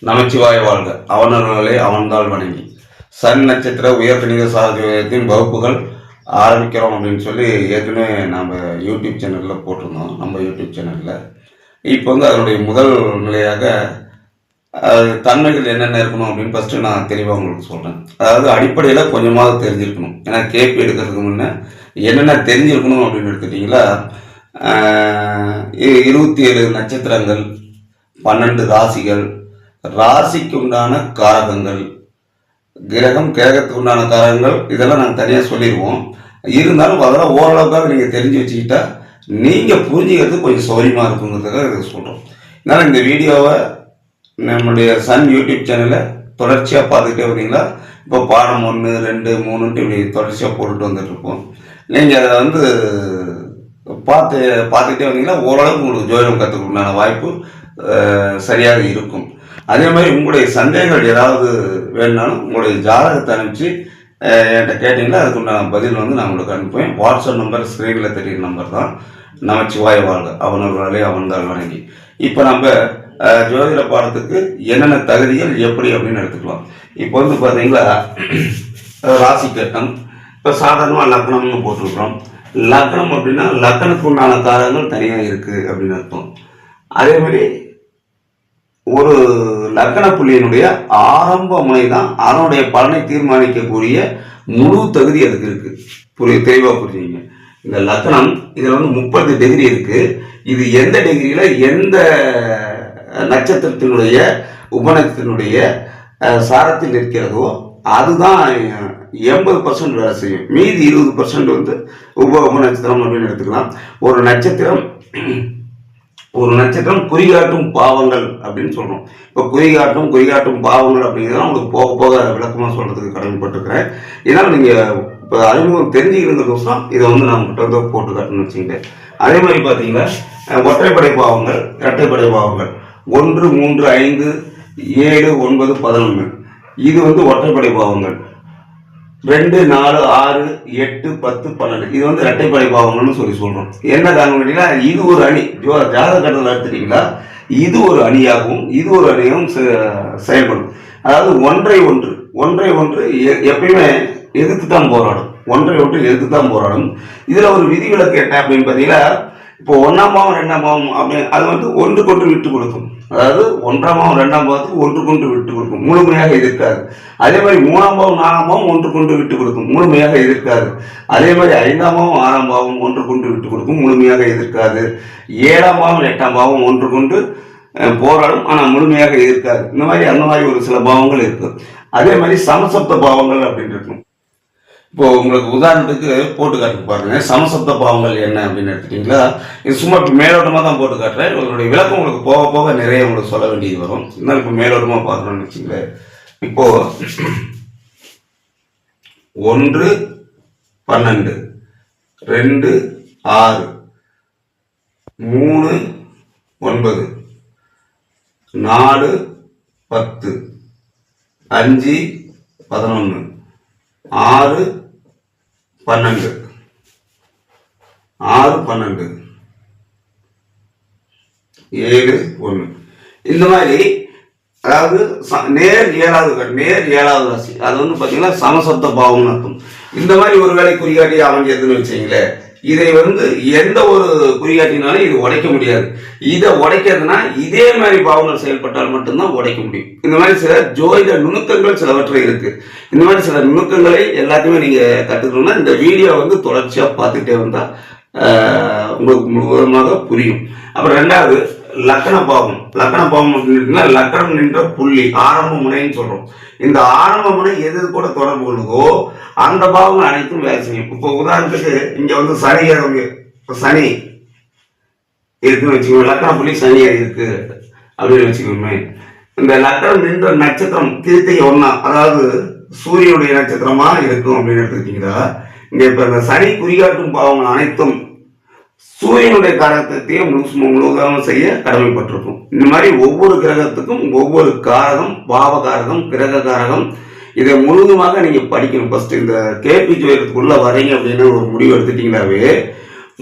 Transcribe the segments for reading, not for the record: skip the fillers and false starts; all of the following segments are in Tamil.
நமச்சிவாய வாழ்க. அவனர்களே அவன்தாள் வணங்கி. சன் நட்சத்திர உயர்கணித சாதகத்தின் வகுப்புகள் ஆரம்பிக்கிறோம் அப்படின்னு சொல்லி ஏற்கனவே நம்ம யூடியூப் சேனலில் போட்டிருந்தோம். நம்ம யூடியூப் சேனலில் இப்போ அதனுடைய முதல் நிலையாக தன்மைகள் என்னென்ன இருக்கணும் அப்படின்னு ஃபஸ்ட்டு நான் தெளிவாக உங்களுக்கு சொல்கிறேன். அதாவது அடிப்படையில் கொஞ்சமாவது தெரிஞ்சிருக்கணும். ஏன்னா கேள்வி எடுக்கிறதுக்கு முன்னே என்னென்ன தெரிஞ்சிருக்கணும் அப்படின்னு எடுத்துட்டிங்களா, 27 நட்சத்திரங்கள், 12 ராசிகள், ராசிக்கு உண்டான காரகங்கள், கிரகத்துக்கு உண்டான காரகங்கள், இதெல்லாம் நாங்கள் தனியாக சொல்லிடுவோம். இருந்தாலும் அதெல்லாம் ஓரளவுக்காக நீங்கள் தெரிஞ்சு வச்சுக்கிட்டா நீங்கள் புரிஞ்சுக்கிறது கொஞ்சம் சௌரியமாக இருக்குங்கிறதுக்காக இதை சொல்கிறோம். அதனால் இந்த வீடியோவை நம்முடைய சன் யூடியூப் சேனலை தொடர்ச்சியாக பார்த்துக்கிட்டே வந்தீங்களா, இப்போ பாடம் 1, 2, 3 இப்படி தொடர்ச்சியாக போட்டுட்டு வந்துட்டுருப்போம். நீங்கள் அதை பார்த்துக்கிட்டே வந்தீங்கன்னா ஓரளவுக்கு உங்களுக்கு ஜோதிடம் கற்றுக்கணும்னான வாய்ப்பு சரியாக இருக்கும். அதே மாதிரி உங்களுடைய சந்தேகங்கள் ஏதாவது வேணுனாலும் உங்களுடைய ஜாதகத்தை அனுப்பிச்சு என்கிட்ட கேட்டிங்கன்னா அதுக்குண்டான பதில் நான் உங்களுக்கு அனுப்புவேன். வாட்ஸ்அப் நம்பர் ஸ்க்ரீனில் தெரிகிற நம்பர் தான். நமச்சிவாய வாழ்க. அவனர்களே அவன்தாள் வணங்கி. இப்போ நம்ம ஜோதிட பாடத்துக்கு என்னென்ன தகுதிகள் எப்படி அப்படின்னு எடுத்துக்கலாம். இப்போ பார்த்தீங்களா, ராசி கட்டம் இப்போ சாதாரணமாக லக்னம்னு போட்டிருக்கிறோம். லக்னம் அப்படின்னா லக்னத்துக்கு உண்டான காரகங்கள் தனியாக இருக்குது அப்படின்னு அர்த்தம். அதே மாதிரி ஒரு லக்ன புள்ளியினுடைய ஆரம்ப முனை தான் அதனுடைய பலனை தீர்மானிக்கக்கூடிய முழு தகுதி அதுக்கு இருக்கு. தெளிவாக புரிஞ்சுங்க. இந்த லக்னம் இதில் 30 டிகிரி இருக்கு. இது எந்த டிகிரியில எந்த நட்சத்திரத்தினுடைய உபநட்சத்தினுடைய சாரத்தில் இருக்கிறதோ அதுதான் 80% வேலை செய்யும். மீதி 20% உபநட்சத்திரம் அப்படின்னு எடுத்துக்கலாம். ஒரு நட்சத்திரம் குறிகாட்டும் பாவங்கள் அப்படின்னு சொல்றோம். இப்போ குறிகாட்டும் பாவங்கள் அப்படிங்கிறத உங்களுக்கு போக போக விளக்கமாக சொல்றதுக்கு கடமைப்பட்டிருக்கிறேன். இதனால் நீங்கள் இப்போ அறிமுகம் தெரிஞ்சுக்கிறதுக்கோசரம் இதை நான் கிட்ட போட்டு காட்டுன்னு வச்சுக்கிட்டேன். அதே மாதிரி பார்த்தீங்கன்னா ஒற்றைப்படை பாவங்கள், இரட்டைப்படை பாவங்கள் 1, 3, 5, 7, 9, 11 இது ஒற்றைப்படை பாவங்கள். 2, 4, 6, 8, 10, 12 இது இரட்டைப்படை பாவங்கள்னு சொல்றோம். என்ன காரணம் கேட்டீங்கன்னா, இது ஒரு அணி ஜாதக கட்டத்தில் எடுத்துட்டீங்களா, இது ஒரு அணியாகவும் இது ஒரு அணியாகவும் செயல்படும். அதாவது ஒன்றை ஒன்று எப்பயுமே எதிர்த்து தான் போராடும். இதுல ஒரு விதிவிலக்கு என்ன அப்படின்னு பார்த்தீங்கன்னா, இப்போ 1ஆம் பாவம் 2ஆம் பாவம் அப்படின்னு அது ஒன்றுக்கொன்று விட்டு கொடுக்கும். அதாவது 1ஆம் பாவம் 2ஆம் பாவத்துக்கு ஒன்றுக்கொன்று விட்டு கொடுக்கும், முழுமையாக எதிர்க்காது. அதே மாதிரி 3ஆம் பாவம் 4ஆம் பாவம் ஒன்றுக்கொண்டு விட்டு கொடுக்கும், முழுமையாக எதிர்க்காது. அதே மாதிரி 5ஆம் பாவம் 6ஆம் பாவம் ஒன்றுக்கொண்டு விட்டு கொடுக்கும், முழுமையாக எதிர்க்காது. 7ஆம் பாவம் 8ஆம் பாவம் ஒன்றுக்கொண்டு போராடும், ஆனால் முழுமையாக எதிர்க்காது. இந்த மாதிரி அந்த மாதிரி ஒரு சில பாவங்கள் இருக்கு. அதே மாதிரி சமசப்த பாவங்கள் அப்படின்னு இருக்கும். இப்போ உங்களுக்கு உதாரணத்துக்கு போட்டு காட்டு பாருங்க. சமசப்த பாவங்கள் என்ன அப்படின்னு எடுத்துட்டீங்களா, இது சும்மா மேலோட்டமாக தான் போட்டு காட்டுறேன். உங்களுடைய விளக்கம் உங்களுக்கு போக போக நிறைய உங்களுக்கு சொல்ல வேண்டியது வரும். இருந்தாலும் இப்போ மேலோட்டமாக பார்க்குறோம்னு வச்சுங்களேன். இப்போ 1, 12, 2, 6, 3, 9, 4, 10, 5, 11, 6, 12, 7, 1 இந்த மாதிரி. அதாவது நேர் ஏழாவது ராசி அது பார்த்தீங்கன்னா சமசப்த பாவம்னு அர்த்தம். இந்த மாதிரி ஒரு வேலை குறிகாட்டி அமைஞ்சதுன்னு வச்சுங்களேன், இதை எந்த ஒரு குறிகாட்டினாலும் இது உடைக்க முடியாது. இதை உடைக்கிறதுனா இதே மாதிரி பாவங்கள் செயல்பட்டால் மட்டும்தான் உடைக்க முடியும். இந்த மாதிரி சில ஜோதிட நுணுக்கங்கள் சிலவற்றை இருக்கு. இந்த மாதிரி சில நுணுக்கங்களை எல்லாத்தையுமே நீங்க கத்துக்கணும்னா இந்த வீடியோ தொடர்ச்சியா பார்த்துட்டே வந்தா உங்களுக்கு முழுவதுமாக புரியும். அப்புறம் 2வது லக்ன பாவம் அப்படின்னா லக்னம் நின்ற புள்ளி ஆரம்ப முனைன்னு சொல்றோம். இந்த ஆரம்ப முனை எது கூட தொடர்பு கொள்ளுதோ அந்த பாவங்கள் அனைத்தும் வேலை செய்யும். இப்போ உதாரணத்துக்கு இங்க சனி இருக்குன்னு வச்சுக்கோங்க, லக்ன புள்ளி சனியா இருக்கு அப்படின்னு வச்சுக்கோமே. இந்த லக்னம் நின்ற நட்சத்திரம் கிருத்திகை 1 அதாவது சூரியனுடைய நட்சத்திரமா இருக்கும் அப்படின்னு எடுத்துக்கிட்டீங்களா, இங்க இப்ப இந்த சனி குறிகாட்டும் பாவங்கள் அனைத்தும் சூரியனுடைய காரகத்தையும் முழுவதும் செய்ய கடமைப்பட்டிருக்கும். இந்த மாதிரி ஒவ்வொரு கிரகத்துக்கும் ஒவ்வொரு காரகம், பாவ காரகம், கிரக காரகம், இதை முழுவதுமாக நீங்க படிக்கணும். ஃபர்ஸ்ட் இந்த கேபி ஜோதிடத்துக்குள்ள வரீங்க அப்படின்னு ஒரு முடிவு எடுத்துட்டீங்கன்னாவே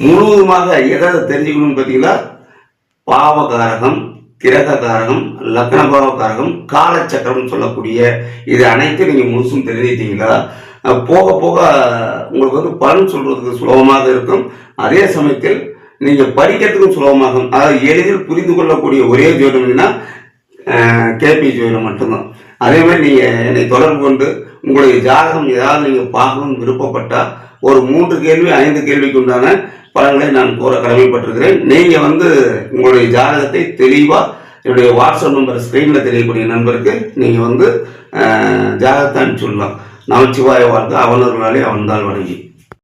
முழுவதுமாக எதை தெரிஞ்சுக்கணும்னு பார்த்தீங்கன்னா, பாவ காரகம், கிரக காரகம், லக்னபாவ காரகம், காலச்சக்கரம் சொல்லக்கூடிய இது அனைத்தும் நீங்கள் முழுசும் தெரிஞ்சிட்டீங்களா, போக போக உங்களுக்கு வந்து பலன் சொல்றதுக்கு சுலபமாக இருக்கும். அதே சமயத்தில் நீங்கள் படிக்கிறதுக்கும் சுலபமாகும். அதாவது எளிதில் புரிந்து கொள்ளக்கூடிய ஒரே ஜோதிடம்னா கேபி ஜோதிடம் மட்டும்தான். அதே மாதிரி நீங்கள் என்னை தொடர்பு கொண்டு உங்களுடைய ஜாதகம் ஏதாவது நீங்கள் பார்க்கணும்னு விருப்பப்பட்டால் ஒரு 3 கேள்வி 5 கேள்விக்கு உண்டான பலன்களை நான் கூற கடமைப்பட்டிருக்கிறேன். நீங்கள் வந்து உங்களுடைய ஜாதகத்தை தெளிவாக என்னுடைய வாட்ஸ்அப் நம்பர் ஸ்க்ரீனில் தெரியக்கூடிய நண்பருக்கு நீங்கள் வந்து ஜாதகத்தை அனுப்பிச்சுடலாம். நமச்சிவாய வாழ்க்கை அவனர்களாலே அவன்தால் வணங்கி.